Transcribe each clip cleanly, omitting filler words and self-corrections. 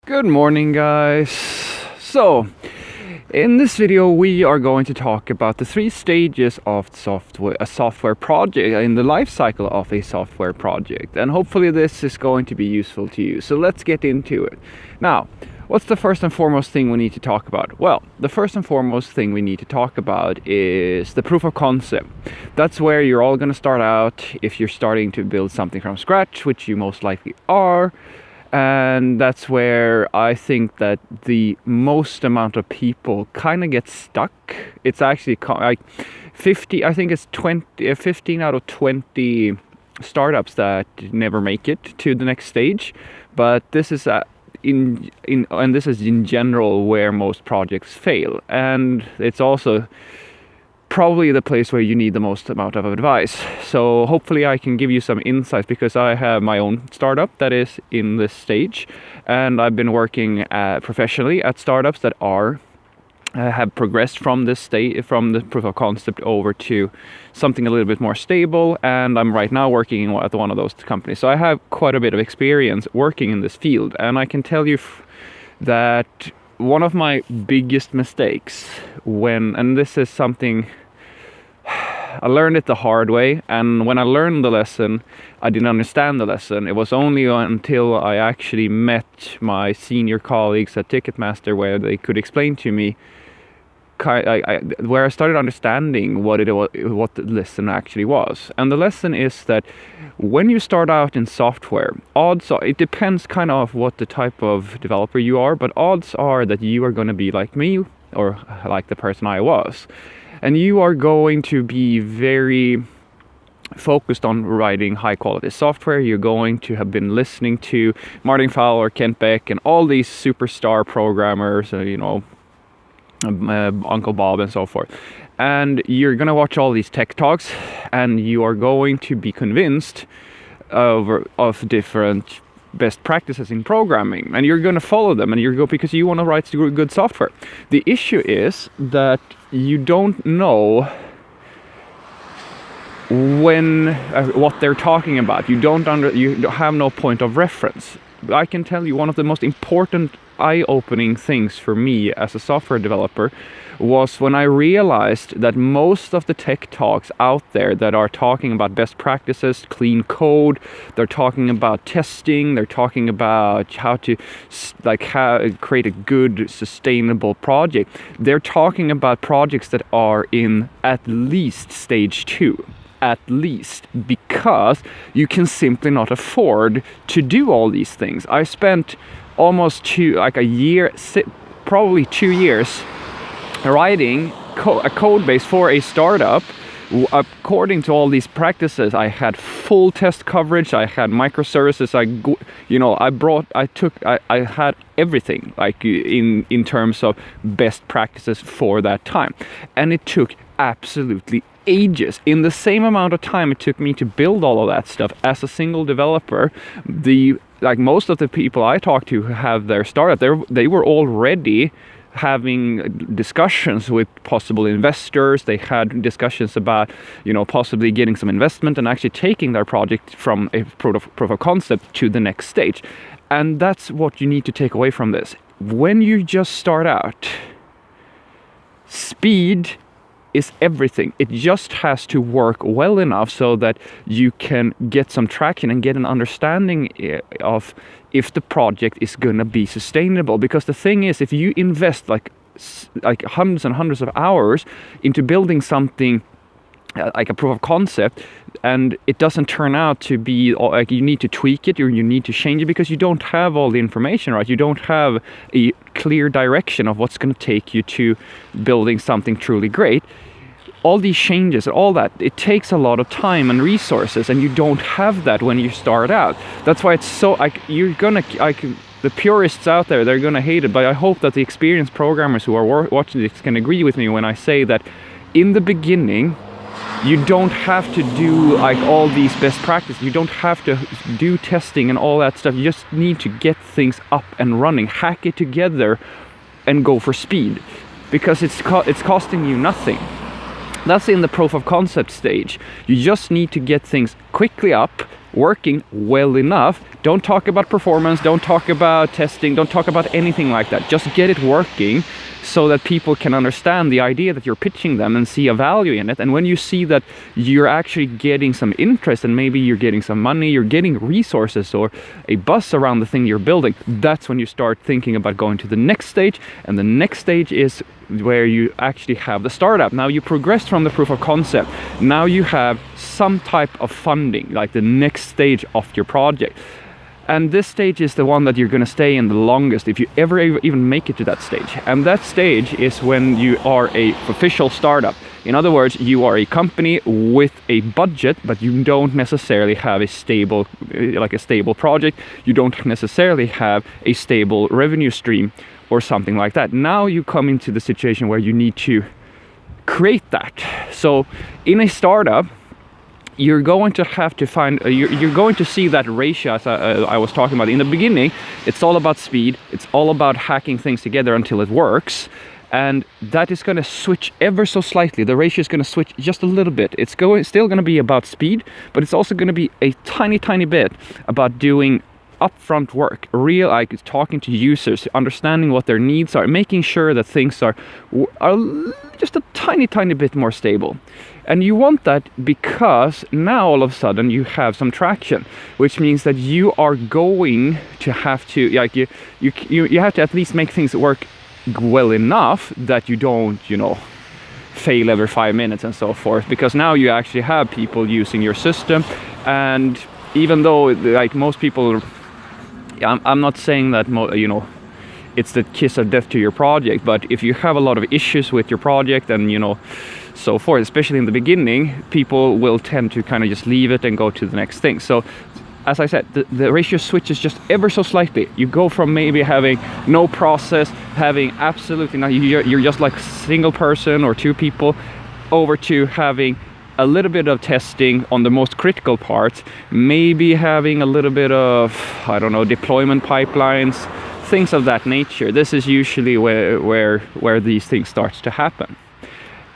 Good morning, guys. So, in this video we are going to talk about the 3 stages of a software project, in the life cycle of a software project, and hopefully this is going to be useful to you. So let's get into it. Now, what's the first and foremost thing we need to talk about? Well, the first and foremost thing we need to talk about is the proof of concept. That's where you're all going to start out if you're starting to build something from scratch, which you most likely are. And that's where I think that the most amount of people kind of get stuck. It's actually like 50, I think it's 15 out of 20 startups that never make it to the next stage. But this is and this is in general where most projects fail. And it's also probably the place where you need the most amount of advice. So hopefully I can give you some insights, because I have my own startup that is in this stage, and I've been working professionally at startups that have progressed from this state, from the proof of concept over to something a little bit more stable, and I'm right now working at one of those companies. So I have quite a bit of experience working in this field, and I can tell you that one of my biggest mistakes and this is something I learned it the hard way, and when I learned the lesson, I didn't understand the lesson. It was only until I actually met my senior colleagues at Ticketmaster where they could explain to me, where I started understanding what the lesson actually was. And the lesson is that when you start out in software, it depends kind of what the type of developer you are, but odds are that you are going to be like me, or like the person I was. And you are going to be very focused on writing high quality software. You're going to have been listening to Martin Fowler, Kent Beck, and all these superstar programmers, Uncle Bob and so forth. And you're going to watch all these tech talks, and you are going to be convinced of different best practices in programming, and you're going to follow them, and because you want to write good software. The issue is that you don't know what they're talking about. You have no point of reference. I can tell you one of the most important eye-opening things for me as a software developer was when I realized that most of the tech talks out there that are talking about best practices, clean code, they're talking about testing, they're talking about how to create a good sustainable project. They're talking about projects that are in at least stage 2. At least, because you can simply not afford to do all these things. I spent almost probably 2 years writing a code base for a startup. According to all these practices, I had full test coverage, I had microservices, I had everything, like in terms of best practices for that time. And it took absolutely ages. In the same amount of time it took me to build all of that stuff as a single developer, most of the people I talked to who have their startup, they were already having discussions with possible investors. They had discussions about, possibly getting some investment and actually taking their project from a proof of concept to the next stage. And that's what you need to take away from this. When you just start out, speed is everything. It just has to work well enough so that you can get some traction and get an understanding of if the project is going to be sustainable. Because the thing is, if you invest like hundreds and hundreds of hours into building something like a proof of concept, and it doesn't turn out to be like, you need to tweak it or you need to change it because you don't have all the information, right? You don't have a clear direction of what's going to take you to building something truly great. All these changes, all that, it takes a lot of time and resources, and you don't have that when you start out. That's why it's so the purists out there, they're gonna hate it, but I hope that the experienced programmers who are watching this can agree with me when I say that in the beginning you don't have to do all these best practices. You don't have to do testing and all that stuff. You just need to get things up and running, hack it together, and go for speed, because it's costing you nothing. That's in the proof of concept stage. You just need to get things quickly up working well enough. Don't talk about performance, don't talk about testing, don't talk about anything like that. Just get it working so that people can understand the idea that you're pitching them and see a value in it. And when you see that you're actually getting some interest, and maybe you're getting some money, you're getting resources or a buzz around the thing you're building, that's when you start thinking about going to the next stage. And the next stage is where you actually have the startup. Now you progressed from the proof of concept. Now you have some type of funding, like the next stage of your project. And this stage is the one that you're going to stay in the longest, if you ever even make it to that stage. And that stage is when you are a official startup. In other words, you are a company with a budget, but you don't necessarily have a stable project. You don't necessarily have a stable revenue stream or something like that. Now you come into the situation where you need to create that. So in a startup, you're going to have to find, you're going to see that ratio as I was talking about. In the beginning, it's all about speed. It's all about hacking things together until it works. And that is going to switch ever so slightly. The ratio is going to switch just a little bit. It's still going to be about speed, but it's also going to be a tiny bit about doing upfront work, real, like talking to users, understanding what their needs are, making sure that things are just a tiny bit more stable. And you want that because now all of a sudden you have some traction, which means that you are going to have to, like you have to at least make things work well enough that you don't, fail every 5 minutes and so forth, because now you actually have people using your system. And even though like most people, I'm not saying that it's the kiss of death to your project, but if you have a lot of issues with your project and so forth, especially in the beginning, people will tend to kind of just leave it and go to the next thing. So as I said, the ratio switches just ever so slightly. You go from maybe having no process, having absolutely nothing, you're just like a single person or two people, over to having a little bit of testing on the most critical parts, maybe having a little bit of, I don't know, deployment pipelines, things of that nature. This is usually where these things starts to happen.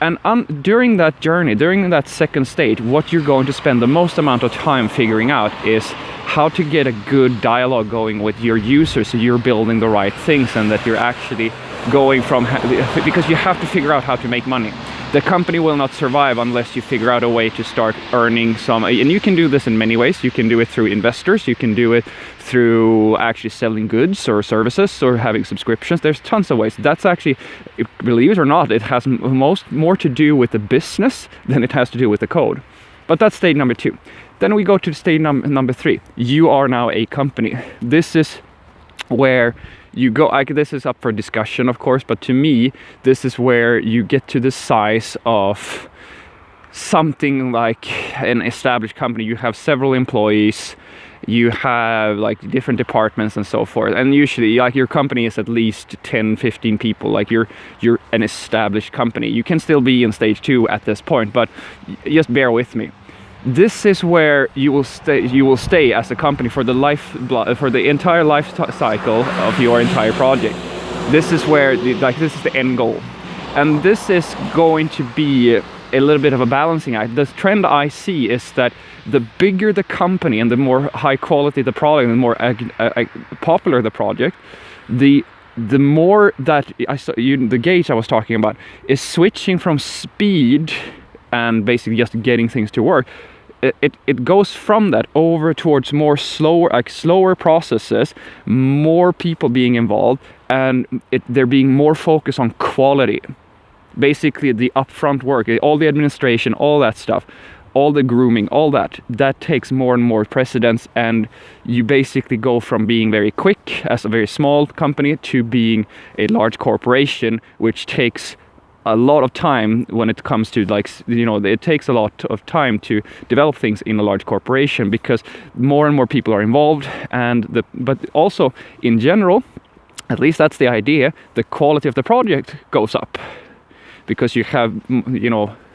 And during that journey, during that second stage, what you're going to spend the most amount of time figuring out is how to get a good dialogue going with your users, so you're building the right things and that you're actually going from, because you have to figure out how to make money. The company will not survive unless you figure out a way to start earning some, and you can do this in many ways. You can do it through investors, you can do it through actually selling goods or services or having subscriptions. There's tons of ways. That's actually, believe it or not, it has more to do with the business than it has to do with the code. But that's stage number 2. Then we go to stage number 3. You are now a company. This is where you go, this is up for discussion, of course, but to me, this is where you get to the size of something like an established company. You have several employees, you have like different departments and so forth, and usually like your company is at least 10-15 people. Like you're an established company. You can still be in stage 2 at this point, but just bear with me. This is where you will stay as a company for the entire life cycle of your entire project. This is where this is the end goal, and this is going to be a little bit of a balancing act. The trend I see is that the bigger the company and the more high quality the product and the more popular the project, the more that the gauge I was talking about is switching from speed and basically just getting things to work. It goes from that over towards more slower processes, more people being involved, and there being more focus on quality. Basically the upfront work, all the administration, all that stuff, all the grooming, all that takes more and more precedence, and you basically go from being very quick as a very small company to being a large corporation, which takes a lot of time when it comes to it takes a lot of time to develop things in a large corporation, because more and more people are involved, but also in general, at least that's the idea, the quality of the project goes up because you have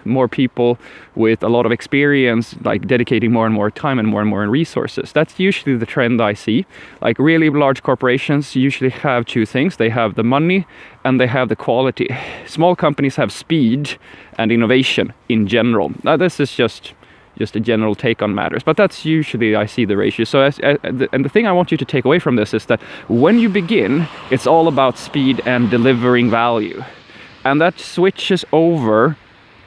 more people with a lot of experience, like dedicating more and more time and more resources. That's usually the trend I see. Like really large corporations usually have two things. They have the money and they have the quality. Small companies have speed and innovation in general. Now this is just, just a general take on matters. But that's usually, I see the ratio. So and the thing I want you to take away from this is that when you begin, it's all about speed and delivering value. And that switches over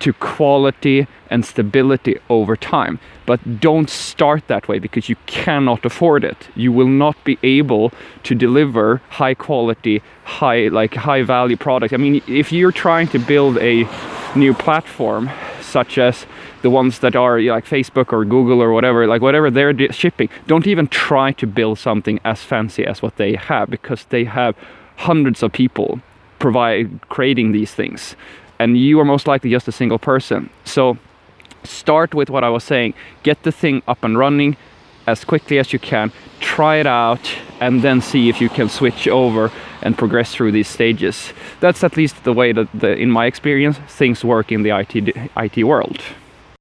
to quality and stability over time. But don't start that way, because you cannot afford it. You will not be able to deliver high quality, high value product. I mean, if you're trying to build a new platform, such as the ones that are like Facebook or Google or whatever they're shipping, don't even try to build something as fancy as what they have, because they have hundreds of people creating these things, and you are most likely just a single person. So start with what I was saying. Get the thing up and running as quickly as you can, try it out, and then see if you can switch over and progress through these stages. That's at least the way that, in my experience, things work in the IT world.